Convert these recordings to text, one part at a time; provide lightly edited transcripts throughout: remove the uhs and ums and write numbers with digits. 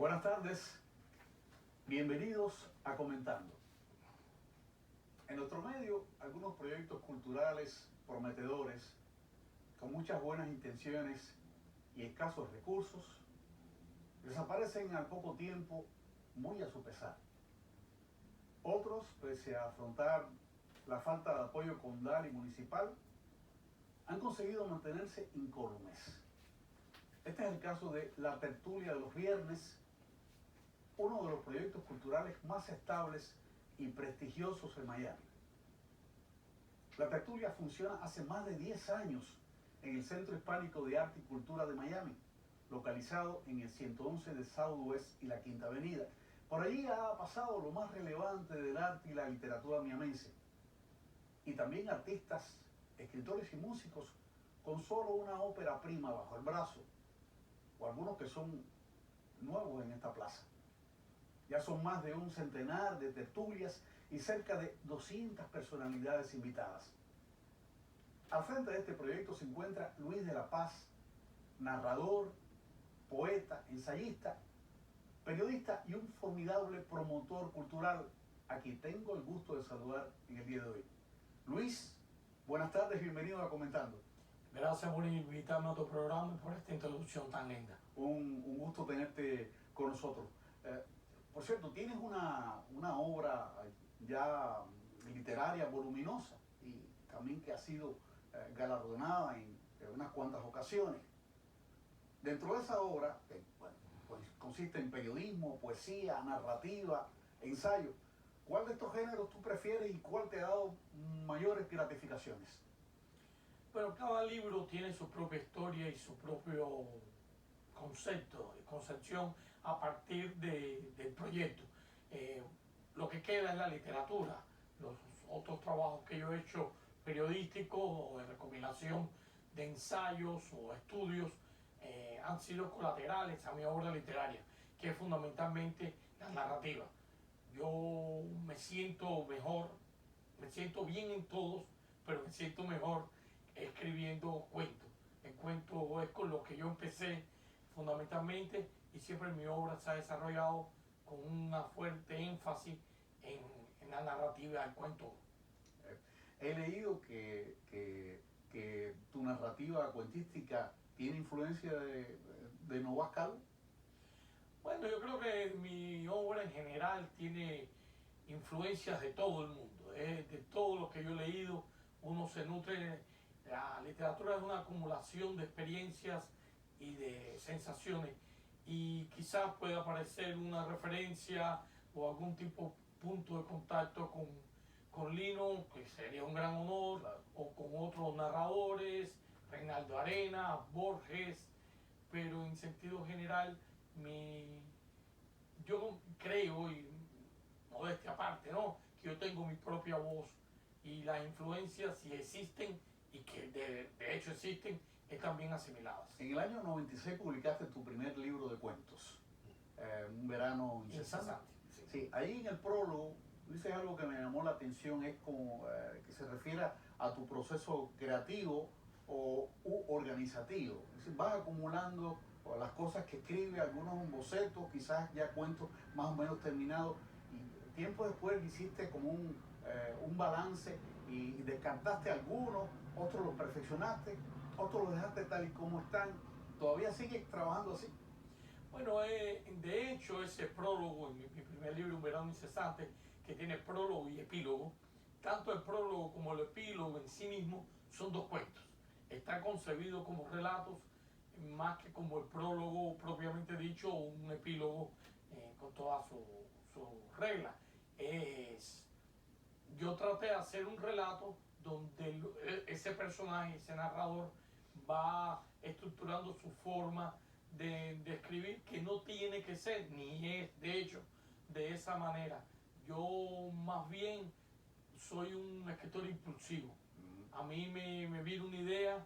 Buenas tardes, bienvenidos a Comentando. En nuestro medio, algunos proyectos culturales prometedores, con muchas buenas intenciones y escasos recursos, desaparecen al poco tiempo muy a su pesar. Otros, pese a afrontar la falta de apoyo condal y municipal, han conseguido mantenerse incólumes. Este es el caso de La Tertulia de los Viernes, uno de los proyectos culturales más estables y prestigiosos en Miami. La Tertulia funciona hace más de 10 años en el Centro Hispánico de Arte y Cultura de Miami, localizado en el 111 de Southwest y la Quinta Avenida. Por allí ha pasado lo más relevante del arte y la literatura miamense. Y también artistas, escritores y músicos con solo una ópera prima bajo el brazo, o algunos que son nuevos en esta plaza. Ya son más de un centenar de tertulias y cerca de 200 personalidades invitadas. Al frente de este proyecto se encuentra Luis de la Paz, narrador, poeta, ensayista, periodista y un formidable promotor cultural a quien tengo el gusto de saludar en el día de hoy. Luis, buenas tardes, bienvenido a Comentando. Gracias por invitarme a tu programa y por esta introducción tan linda. Un gusto tenerte con nosotros. Por cierto, tienes una obra ya literaria voluminosa y también que ha sido galardonada en unas cuantas ocasiones. Dentro de esa obra, que bueno, pues consiste en periodismo, poesía, narrativa, ensayo, ¿cuál de estos géneros tú prefieres y cuál te ha dado mayores gratificaciones? Pero cada libro tiene su propia historia y su propio concepto, concepción a partir del proyecto. Lo que queda es la literatura. Los otros trabajos que yo he hecho periodísticos o de recopilación de ensayos o estudios han sido colaterales a mi obra literaria, que es fundamentalmente la narrativa. Yo me siento mejor, me siento bien en todos, pero me siento mejor escribiendo cuentos. El cuento es con lo que yo empecé fundamentalmente y siempre mi obra se ha desarrollado con una fuerte énfasis en la narrativa del cuento. He leído que tu narrativa cuentística tiene influencia de Novas Calvo. Bueno, yo creo que mi obra en general tiene influencias de todo el mundo, de todo lo que yo he leído. Uno se nutre, la literatura es una acumulación de experiencias y de sensaciones y quizás pueda aparecer una referencia o algún tipo punto de contacto con Lino, que sería un gran honor, claro, o con otros narradores, Reinaldo Arenas, Borges, pero en sentido general yo creo, y modestia aparte, ¿no?, que yo tengo mi propia voz y las influencias, si existen, y que de hecho existen, están bien asimiladas. En el año 96 publicaste tu primer libro de cuentos, Un verano incesante. Sí. Sí, ahí en el prólogo dices algo que me llamó la atención, es como que se refiere a tu proceso creativo o organizativo. Es decir, vas acumulando las cosas que escribes, algunos bocetos, quizás ya cuentos más o menos terminados, y tiempo después hiciste como un balance y descartaste algunos, otros los perfeccionaste, otros los dejaste tal y como están. ¿Todavía sigues trabajando así? Bueno, de hecho ese prólogo, en mi primer libro, Un verano incesante, que tiene prólogo y epílogo, tanto el prólogo como el epílogo en sí mismo son dos cuentos. Está concebido como relatos, más que como el prólogo propiamente dicho o un epílogo con todas sus reglas. Yo traté de hacer un relato donde ese personaje, ese narrador, va estructurando su forma de escribir, que no tiene que ser, ni es de hecho de esa manera. Yo más bien soy un escritor impulsivo. A mí me viene una idea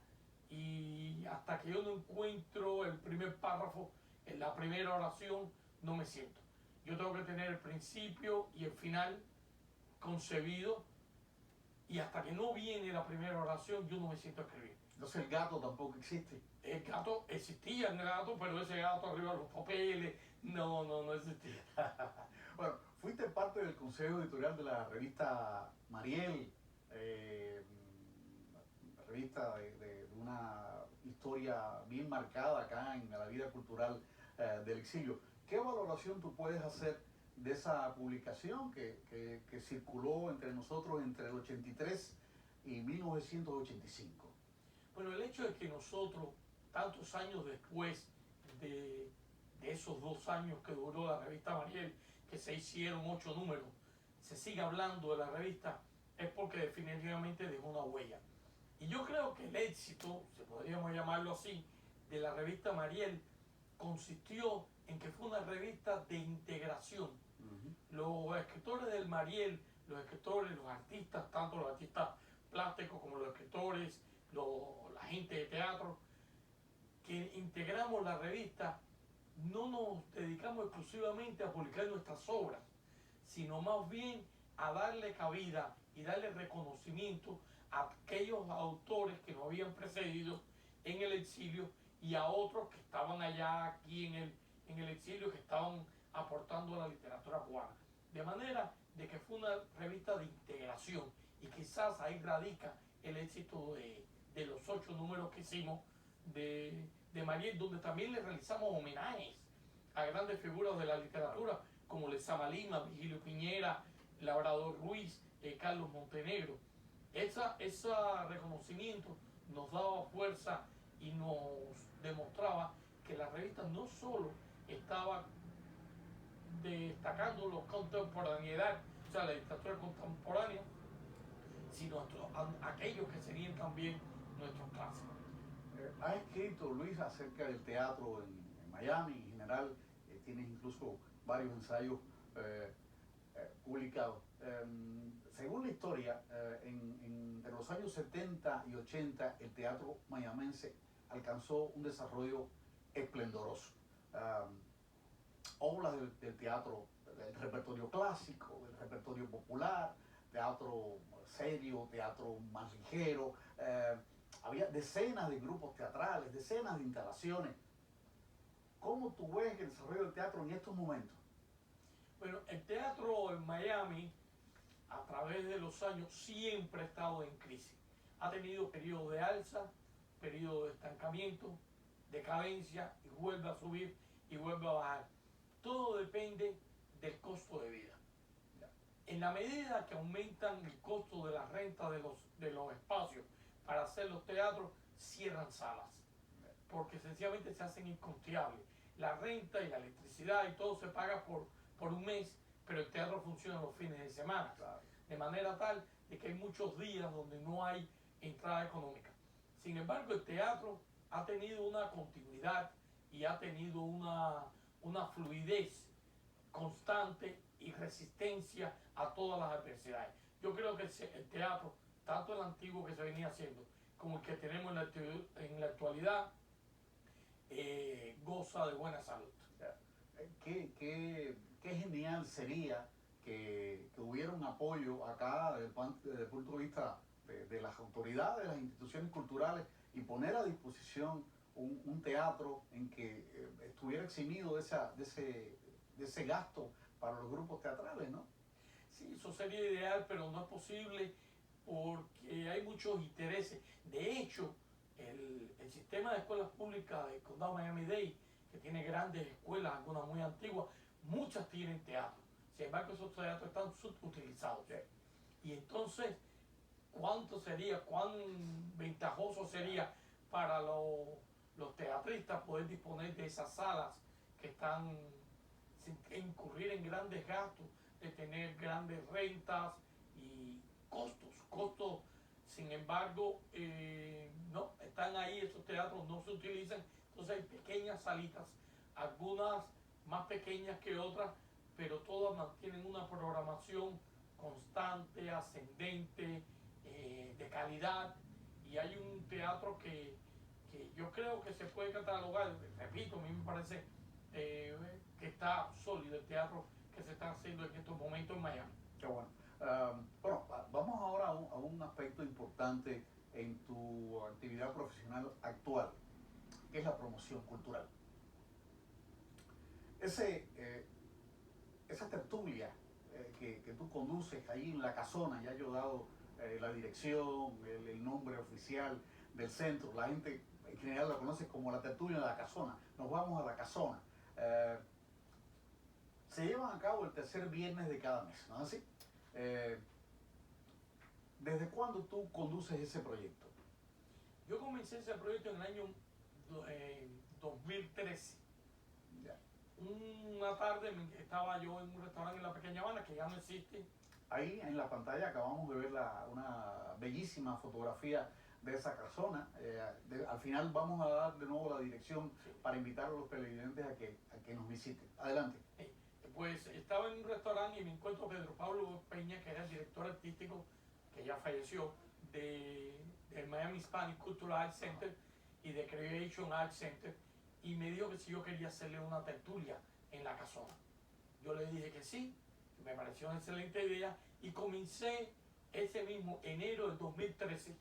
y hasta que yo no encuentro el primer párrafo en la primera oración, no me siento. Yo tengo que tener el principio y el final concebido, y hasta que no viene la primera oración yo no me siento a escribir. Entonces el gato tampoco existe. El gato, existía el gato, pero ese gato arriba de los papeles, no existía. Bueno, fuiste parte del consejo editorial de la revista Mariel, eh, revista de una historia bien marcada acá en la vida cultural del exilio. ¿Qué valoración tú puedes hacer de esa publicación que circuló entre nosotros entre el 83 y 1985? Bueno, el hecho de que nosotros, tantos años después de, de esos 2 años que duró la revista Mariel, que se hicieron 8 números, se sigue hablando de la revista, es porque definitivamente dejó una huella. Y yo creo que el éxito, si podríamos llamarlo así, de la revista Mariel consistió en que fue una revista de integración. Los escritores del Mariel, los escritores, los artistas, tanto los artistas plásticos como los escritores, la gente de teatro, que integramos la revista, no nos dedicamos exclusivamente a publicar nuestras obras, sino más bien a darle cabida y darle reconocimiento a aquellos autores que nos habían precedido en el exilio y a otros que estaban allá aquí en el exilio, que estaban aportando a la literatura cubana. De manera de que fue una revista de integración y quizás ahí radica el éxito de los 8 números que hicimos de Mariel, donde también le realizamos homenajes a grandes figuras de la literatura como Lezama Lima, Vigilio Piñera, Labrador Ruiz, Carlos Montenegro. Ese reconocimiento nos daba fuerza y nos demostraba que la revista no solo estaba destacando la contemporaneidad, o sea, la literatura contemporánea, sino aquellos que serían también nuestros clásicos. Has escrito, Luis, acerca del teatro en Miami en general, tienes incluso varios ensayos publicados. Según la historia, entre los años 70 y 80 el teatro mayamense alcanzó un desarrollo esplendoroso. Obras del teatro, del repertorio clásico, del repertorio popular, teatro serio, teatro más ligero. Había decenas de grupos teatrales, decenas de instalaciones. ¿Cómo tú ves el desarrollo del teatro en estos momentos? Bueno, el teatro en Miami, a través de los años, siempre ha estado en crisis. Ha tenido periodos de alza, periodos de estancamiento, decadencia, y vuelve a subir y vuelve a bajar. Todo depende del costo de vida. En la medida que aumentan el costo de la renta de los espacios para hacer los teatros, cierran salas, porque sencillamente se hacen incosteables. La renta y la electricidad y todo se paga por un mes, pero el teatro funciona los fines de semana, Claro. de manera tal de que hay muchos días donde no hay entrada económica. Sin embargo, el teatro ha tenido una continuidad y ha tenido una fluidez constante y resistencia a todas las adversidades. Yo creo que el teatro, tanto el antiguo que se venía haciendo como el que tenemos en la actualidad, goza de buena salud. Qué genial sería que hubiera un apoyo acá desde el punto de vista de las autoridades, de las instituciones culturales, y poner a disposición un teatro en que estuviera eximido de ese gasto para los grupos teatrales, ¿no? Sí, eso sería ideal, pero no es posible porque hay muchos intereses. De hecho, el sistema de escuelas públicas del condado Miami-Dade, que tiene grandes escuelas, algunas muy antiguas, muchas tienen teatro. Sin embargo, esos teatros están subutilizados. Y entonces, cuán ventajoso sería para los teatristas poder disponer de esas salas que están sin incurrir en grandes gastos, de tener grandes rentas y costos. Sin embargo, no, están ahí, esos teatros no se utilizan, entonces hay pequeñas salitas, algunas más pequeñas que otras, pero todas mantienen una programación constante, ascendente, de calidad, y hay un teatro que yo creo que se puede catalogar, repito, a mí me parece que está sólido el teatro que se está haciendo en estos momentos en Miami. Qué bueno. Bueno, vamos ahora a un aspecto importante en tu actividad profesional actual, que es la promoción cultural. Esa tertulia que tú conduces ahí en La Casona, ya yo he dado la dirección, el nombre oficial del centro, la gente en general la conoce como la tertulia de La Casona, nos vamos a La Casona. Se llevan a cabo el tercer viernes de cada mes, ¿no es así? ¿Desde cuándo tú conduces ese proyecto? Yo comencé ese proyecto en el año 2013. Ya. Una tarde estaba yo en un restaurante en la Pequeña Habana, que ya no existe. Ahí en la pantalla acabamos de ver una bellísima fotografía de esa casona. Al final vamos a dar de nuevo la dirección para invitar a los televidentes a que nos visiten. Adelante. Pues estaba en un restaurante y me encuentro a Pedro Pablo Peña, que era el director artístico, que ya falleció, del Miami Hispanic Cultural Arts Center y de Creation Arts Center, y me dijo que si yo quería hacerle una tertulia en La Casona. Yo le dije que sí, me pareció una excelente idea, y comencé ese mismo enero del 2013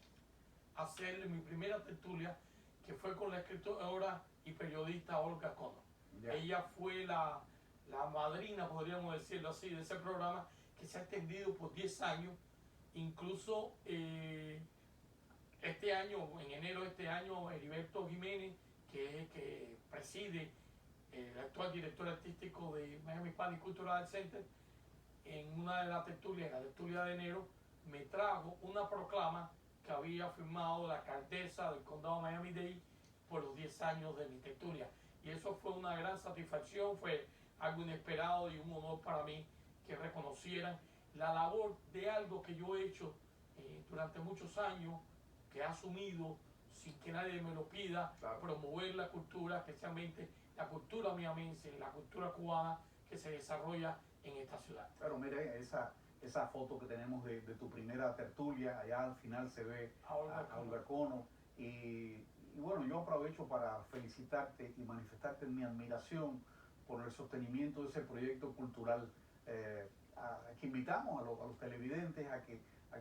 a hacerle mi primera tertulia, que fue con la escritora y periodista Olga Connor. Ya. Ella fue la madrina, podríamos decirlo así, de ese programa, que se ha extendido por 10 años. Incluso este año, en enero de este año, Heriberto Jiménez, que preside el actual director artístico de Miami Hispanic Cultural Arts Center, en una de las tertulias, en la tertulia de enero, me trajo una proclama que había firmado la alcaldesa del condado de Miami-Dade por los 10 años de mi tertulia. Y eso fue una gran satisfacción, fue algo inesperado y un honor para mí que reconocieran la labor de algo que yo he hecho durante muchos años, que he asumido sin que nadie me lo pida, claro, promover la cultura, especialmente la cultura miamense, la cultura cubana que se desarrolla en esta ciudad. Claro, mire, esa foto que tenemos de tu primera tertulia, allá al final se ve a Olga Connor. Y bueno, yo aprovecho para felicitarte y manifestarte mi admiración por el sostenimiento de ese proyecto cultural, que invitamos a los televidentes a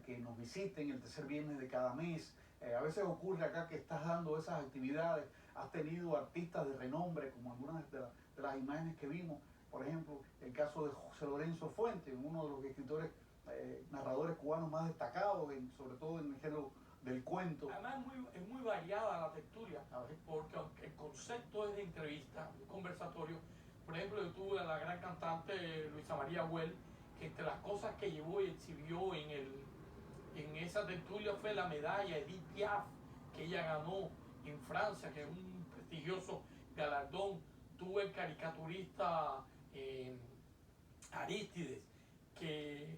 que nos visiten el tercer viernes de cada mes. A veces ocurre acá que estás dando esas actividades, has tenido artistas de renombre, como algunas de las imágenes que vimos. Por ejemplo, el caso de José Lorenzo Fuentes, uno de los escritores, narradores cubanos más destacados, sobre todo en el género del cuento. Además es muy variada la tertulia, porque aunque el concepto es de entrevista, un conversatorio, por ejemplo, yo tuve a la gran cantante Luisa María Well, que entre las cosas que llevó y exhibió en esa tertulia fue la medalla Edith Piaf, que ella ganó en Francia, que es un prestigioso galardón. Tuve el caricaturista Arístides, que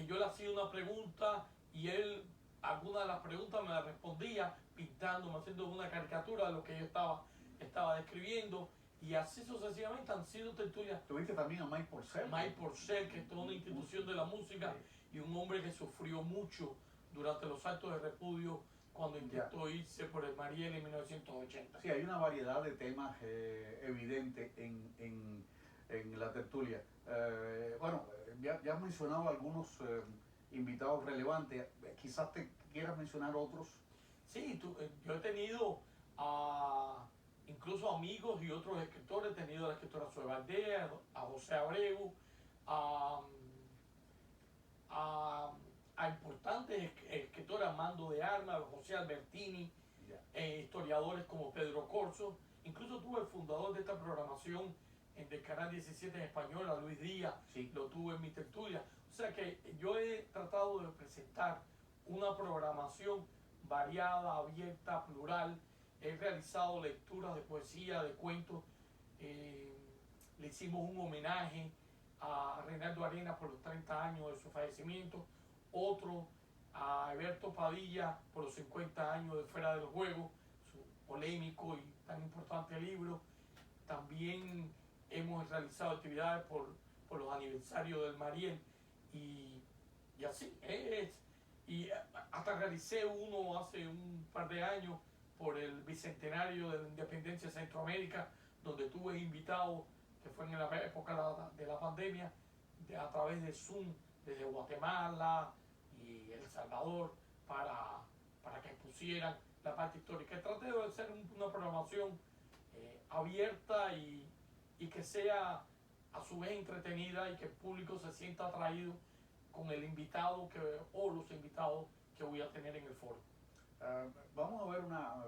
yo le hacía una pregunta y él alguna de las preguntas me las respondía pintándome, haciendo una caricatura de lo que yo estaba describiendo, y así sucesivamente han sido tertulias. Tuviste también a Mike Porcel. Mike Porcel, que es toda una institución de la música, y un hombre que sufrió mucho durante los actos de repudio cuando intentó irse por el Mariel en 1980. Sí, hay una variedad de temas evidente en la tertulia. Bueno, ya has mencionado algunos invitados relevantes, quizás te quieras mencionar otros. Sí, yo he tenido incluso amigos y otros escritores. He tenido a la escritora Zoe Valdés, a José Abreu, a importantes escritores, Armando de Armas, José Albertini, historiadores como Pedro Corso. Incluso tuve el fundador de esta programación del Canal 17 en español, a Luis Díaz, sí, lo tuve en mi tertulia. O sea que yo he tratado de presentar una programación variada, abierta, plural. He realizado lecturas de poesía, de cuentos. Le hicimos un homenaje a Reinaldo Arenas por los 30 años de su fallecimiento. Otro a Alberto Padilla por los 50 años de Fuera del Juego, su polémico y tan importante libro. También hemos realizado actividades por los aniversarios del Mariel, y así es. Y hasta realicé uno hace un par de años por el bicentenario de la independencia de Centroamérica, donde tuve invitados, que fue en la época de la pandemia, a través de Zoom, desde Guatemala y El Salvador, para para que expusieran la parte histórica. Traté de hacer una programación abierta y que sea a su vez entretenida y que el público se sienta atraído con el invitado o los invitados que voy a tener en el foro. Vamos a ver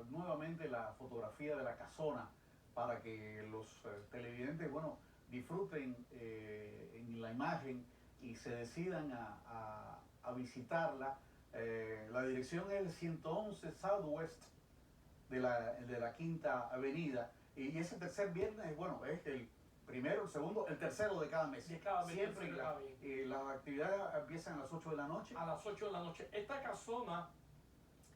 nuevamente la fotografía de la casona para que los televidentes, bueno, disfruten en la imagen y se decidan a visitarla. La dirección es el 111 Southwest de la Quinta Avenida, y ese tercer viernes, bueno, es el primero, el segundo, el tercero de cada mes. De cada mes. Siempre las actividades empiezan a las 8 de la noche. A las 8 de la noche. Esta casona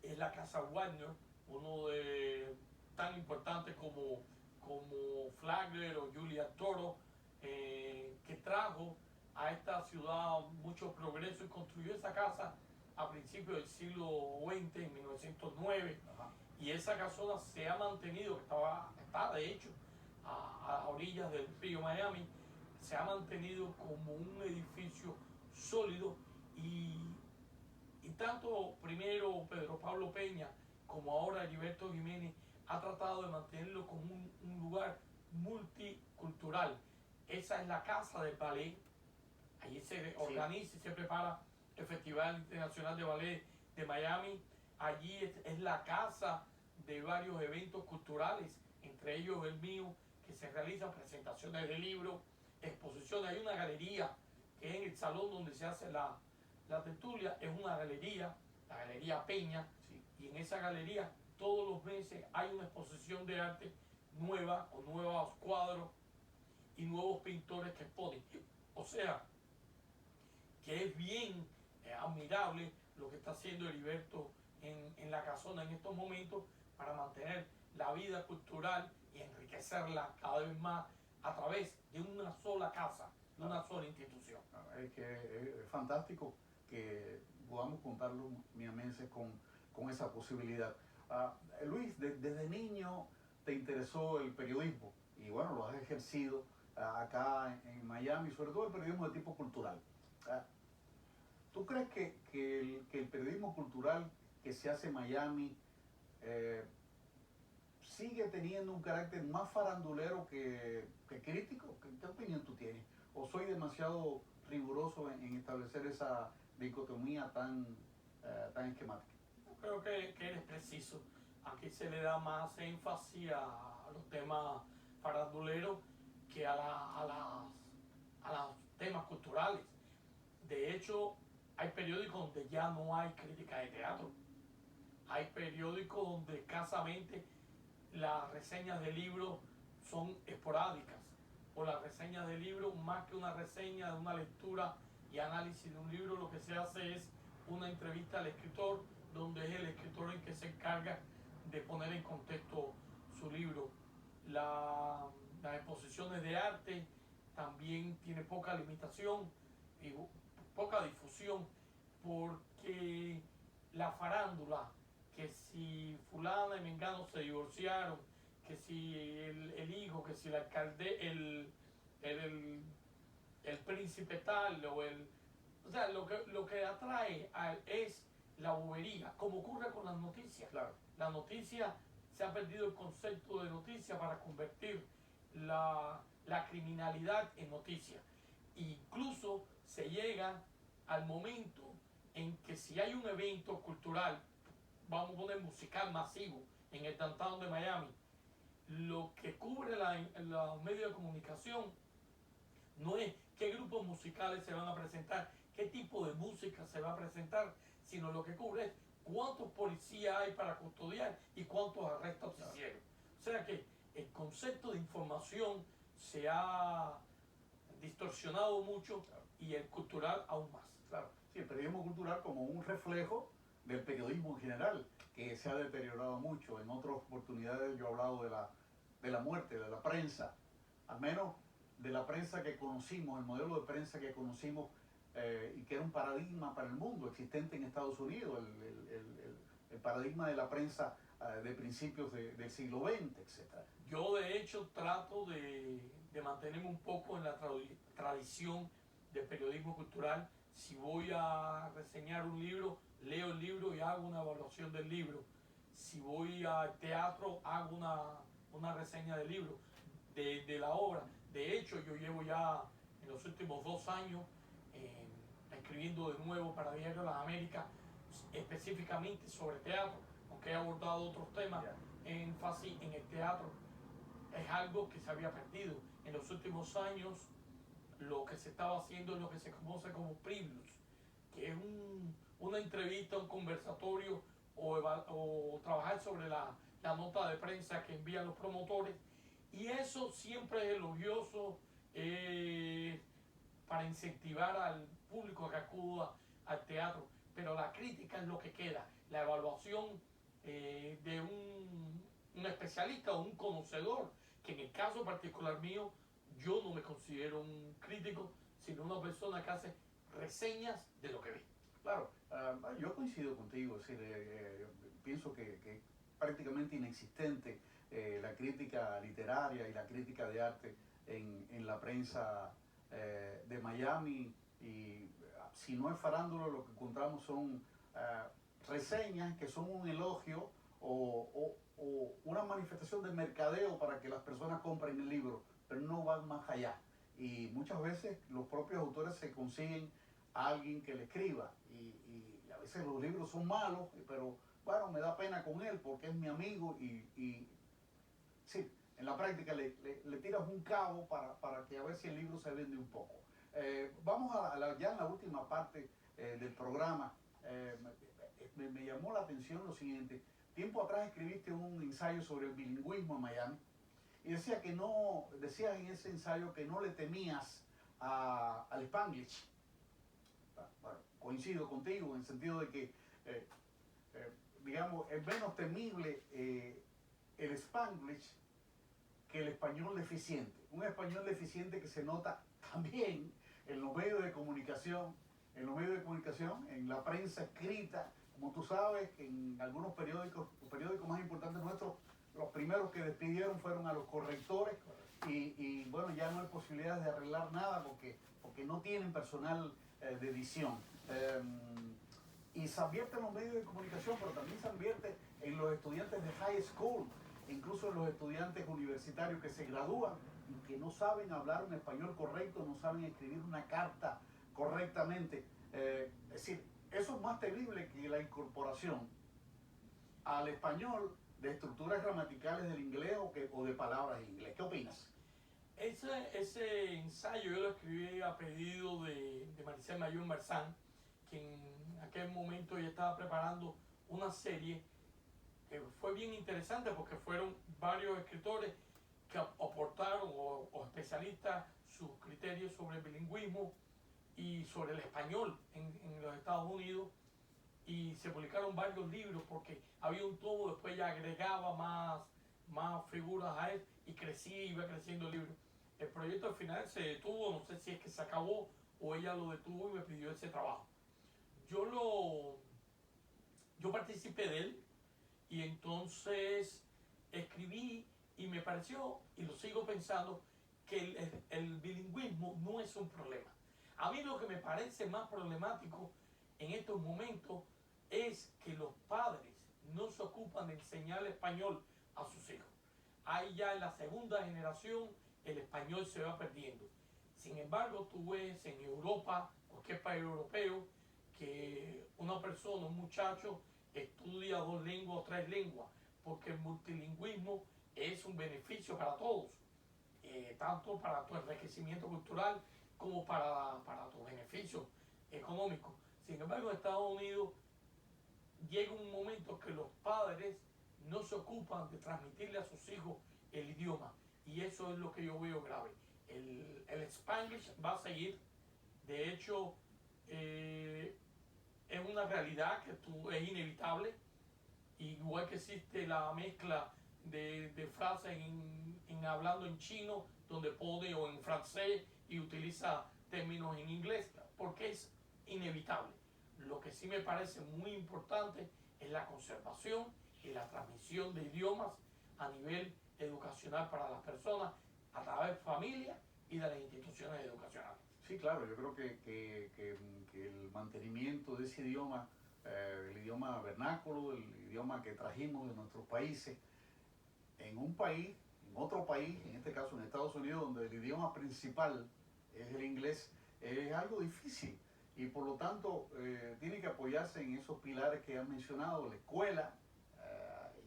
es la Casa Wagner, uno de tan importantes como Flagler o Julia Toro, que trajo a esta ciudad mucho progreso y construyó esa casa a principios del siglo XX, en 1909. Ajá. Y esa casona se ha mantenido, está de hecho a orillas del río Miami, se ha mantenido como un edificio sólido y tanto primero Pedro Pablo Peña como ahora Heriberto Jiménez ha tratado de mantenerlo como un lugar multicultural. Esa es la casa del ballet, allí se organiza y se prepara el Festival Internacional de Ballet de Miami. Allí es la casa de varios eventos culturales, entre ellos el mío, que se realizan presentaciones de libros, exposiciones. Hay una galería que es en el salón donde se hace la tertulia, es una galería, la Galería Peña, Sí. y en esa galería todos los meses hay una exposición de arte nueva, o nuevos cuadros y nuevos pintores que exponen. O sea, que es bien admirable lo que está haciendo Heriberto en la casona en estos momentos para mantener la vida cultural y enriquecerla cada vez más a través de una sola casa, de una sola institución. Es que es fantástico que podamos contar los miamenses con esa posibilidad. Luis, desde niño te interesó el periodismo y bueno, lo has ejercido acá en Miami, sobre todo el periodismo de tipo cultural. ¿Tú crees que el periodismo cultural que se hace en Miami sigue teniendo un carácter más farandulero que crítico? ¿Qué opinión tú tienes? ¿O soy demasiado riguroso en establecer esa dicotomía tan esquemática? Creo que eres preciso. Aquí se le da más énfasis a los temas faranduleros que a los temas culturales. De hecho, hay periódicos donde ya no hay crítica de teatro. Hay periódicos donde escasamente las reseñas de libros son esporádicas, o las reseñas de libros, más que una reseña de una lectura y análisis de un libro, lo que se hace es una entrevista al escritor, donde es el escritor el que se encarga de poner en contexto su libro. Las exposiciones de arte también tiene poca limitación y poca difusión, porque la farándula, que si fulana y mengano se divorciaron, que si el hijo, que si el alcalde, el príncipe tal, o sea, lo que atrae es la bobería, como ocurre con las noticias. Claro. La noticia, se ha perdido el concepto de noticia para convertir la criminalidad en noticia. Incluso se llega al momento en que si hay un evento cultural, vamos a poner musical masivo, en el downtown de Miami, lo que cubre los medios de comunicación no es qué grupos musicales se van a presentar, qué tipo de música se va a presentar, sino lo que cubre es cuántos policías hay para custodiar y cuántos arrestos se hicieron. O sea que el concepto de información se ha distorsionado mucho y el cultural aún más. Claro, sí, el periodismo cultural como un reflejo del periodismo en general, que se ha deteriorado mucho. En otras oportunidades yo he hablado de la muerte, de la prensa, al menos de la prensa que conocimos, el modelo de prensa que conocimos y que era un paradigma para el mundo existente en Estados Unidos, el paradigma de la prensa de principios del siglo XX, etc. Yo de hecho trato de mantenerme un poco en la tradición del periodismo cultural. Si voy a reseñar un libro, leo el libro y hago una evaluación del libro. Si voy al teatro, hago una reseña del libro, de la obra. De hecho, yo llevo ya en los últimos 2 años escribiendo de nuevo para Diario de las Américas, específicamente sobre teatro, aunque he abordado otros temas, énfasis en el teatro. Es algo que se había perdido. En los últimos años, lo que se estaba haciendo es lo que se conoce como previews, que es una entrevista, un conversatorio o trabajar sobre la nota de prensa que envían los promotores. Y eso siempre es elogioso para incentivar al público a que acuda al teatro. Pero la crítica es lo que queda, la evaluación de un especialista o un conocedor, que en el caso particular mío, yo no me considero un crítico, sino una persona que hace reseñas de lo que ve. Claro, yo coincido contigo, es decir, pienso que es prácticamente inexistente la crítica literaria y la crítica de arte en la prensa de Miami, y si no es farándula, lo que encontramos son reseñas que son un elogio o una manifestación de mercadeo para que las personas compren el libro, pero no van más allá. Y muchas veces los propios autores se consiguen a alguien que le escriba, y a veces los libros son malos, pero bueno, me da pena con él porque es mi amigo, y sí, en la práctica le tiras un cabo para que a ver si el libro se vende un poco. Vamos ya en la última parte del programa. Me llamó la atención lo siguiente. Tiempo atrás escribiste un ensayo sobre el bilingüismo en Miami, y decías en ese ensayo que no le temías al Spanglish. Bueno, coincido contigo en el sentido de que, digamos, es menos temible el Spanglish que el español deficiente. Un español deficiente que se nota también en los medios de comunicación, en la prensa escrita. Como tú sabes, en algunos periódicos, los periódicos más importantes nuestros, los primeros que despidieron fueron a los correctores, y bueno, ya no hay posibilidades de arreglar nada porque no tienen personal de edición. Y se advierte en los medios de comunicación, pero también se advierte en los estudiantes de high school, incluso en los estudiantes universitarios que se gradúan y que no saben hablar un español correcto, no saben escribir una carta correctamente. Es decir, eso es más terrible que la incorporación al español de estructuras gramaticales del inglés o de palabras en inglés. ¿Qué opinas? Ese ensayo yo lo escribí a pedido de Maricel Mayón Marzán, que en aquel momento ya estaba preparando una serie que fue bien interesante porque fueron varios escritores que aportaron o especialistas sus criterios sobre el bilingüismo y sobre el español en los Estados Unidos, y se publicaron varios libros porque había un tomo, después ya agregaba más figuras a él y iba creciendo el libro. El proyecto al final se detuvo, no sé si es que se acabó o ella lo detuvo y me pidió ese trabajo. Yo participé de él, y entonces escribí, y me pareció, y lo sigo pensando, que el bilingüismo no es un problema. A mí lo que me parece más problemático en estos momentos es que los padres no se ocupan de enseñar español a sus hijos. Ahí ya en la segunda generación el español se va perdiendo. Sin embargo, tú ves en Europa, cualquier país europeo, que una persona, un muchacho, estudia 2 lenguas o 3 lenguas, porque el multilingüismo es un beneficio para todos, tanto para tu enriquecimiento cultural como para tu beneficio económico. Sin embargo, en Estados Unidos llega un momento que los padres no se ocupan de transmitirle a sus hijos el idioma, y eso es lo que yo veo grave. El Spanglish va a seguir. De hecho, es una realidad que es inevitable, igual que existe la mezcla de frases hablando en chino, donde pone, o en francés y utiliza términos en inglés, porque es inevitable. Lo que sí me parece muy importante es la conservación y la transmisión de idiomas a nivel educacional para las personas, a través de familia y de las instituciones educacionales. Sí, claro, yo creo que el mantenimiento de ese idioma el idioma vernáculo, el idioma que trajimos de nuestros países, en un país, en otro país, en este caso en Estados Unidos, donde el idioma principal es el inglés, es algo difícil y por lo tanto tiene que apoyarse en esos pilares que han mencionado, la escuela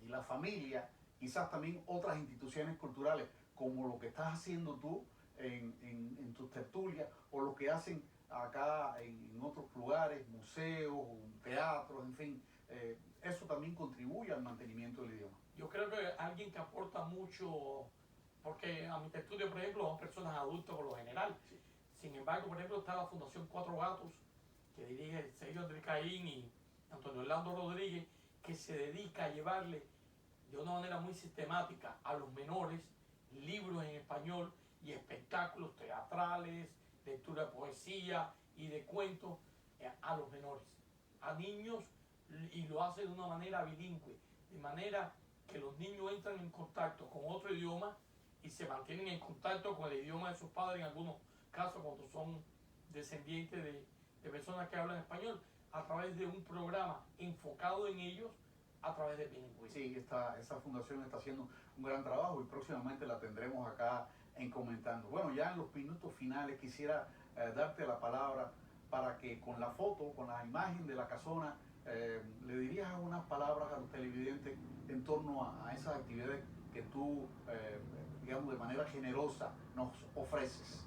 y la familia, quizás también otras instituciones culturales, como lo que estás haciendo tú en tus tertulias o lo que hacen acá en otros lugares, museos, teatros, en fin. Eso también contribuye al mantenimiento del idioma. Yo creo que alguien que aporta mucho, porque a mi estudio, por ejemplo, son personas adultas por lo general. Sí. Sin embargo, por ejemplo, está la Fundación Cuatro Gatos, que dirige Sergio Andrés Caín y Antonio Orlando Rodríguez, que se dedica a llevarle de una manera muy sistemática a los menores libros en español y espectáculos teatrales, lectura de poesía y de cuentos a los menores, a niños, y lo hace de una manera bilingüe, de manera que los niños entran en contacto con otro idioma y se mantienen en contacto con el idioma de sus padres en algunos casos cuando son descendientes de personas que hablan español, a través de un programa enfocado en ellos a través del bilingüismo. Sí, esa fundación está haciendo un gran trabajo y próximamente la tendremos acá en Comentando. Bueno, ya en los minutos finales quisiera darte la palabra para que con la foto, con la imagen de la casona, le dirías unas palabras a los televidentes en torno a esas actividades que tú, digamos, de manera generosa nos ofreces.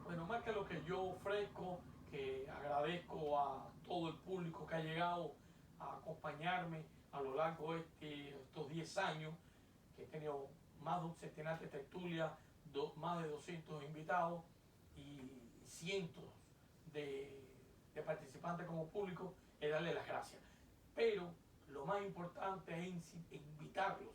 Bueno, más que lo que yo ofrezco, que agradezco a todo el público que ha llegado a acompañarme a lo largo de estos 10 años, que he tenido más de un centenar de tertulias, más de 200 invitados y cientos de participantes como público, es darle las gracias. Pero lo más importante es invitarlos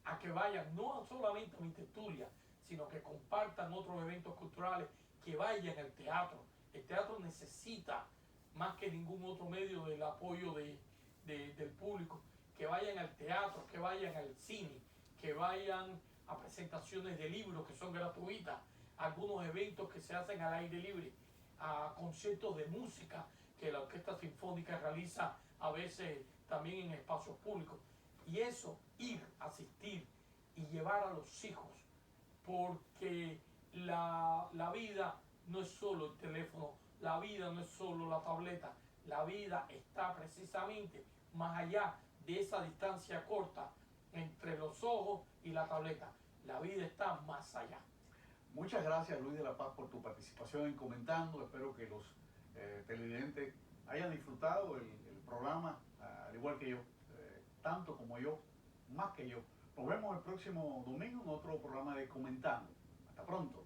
a que vayan no solamente a mi tertulia, sino que compartan otros eventos culturales, que vayan al teatro. El teatro necesita más que ningún otro medio del apoyo del público, que vayan al teatro, que vayan al cine, que vayan a presentaciones de libros que son gratuitas, algunos eventos que se hacen al aire libre, a conciertos de música que la Orquesta Sinfónica realiza a veces también en espacios públicos. Y eso, ir, asistir y llevar a los hijos, porque la vida no es solo el teléfono, la vida no es solo la tableta, la vida está precisamente más allá de esa distancia corta entre los ojos y la tableta. La vida está más allá. Muchas gracias, Luis de la Paz, por tu participación en Comentando. Espero que los televidentes hayan disfrutado el programa, al igual que yo, tanto como yo, más que yo. Nos vemos el próximo domingo en otro programa de Comentando. Hasta pronto.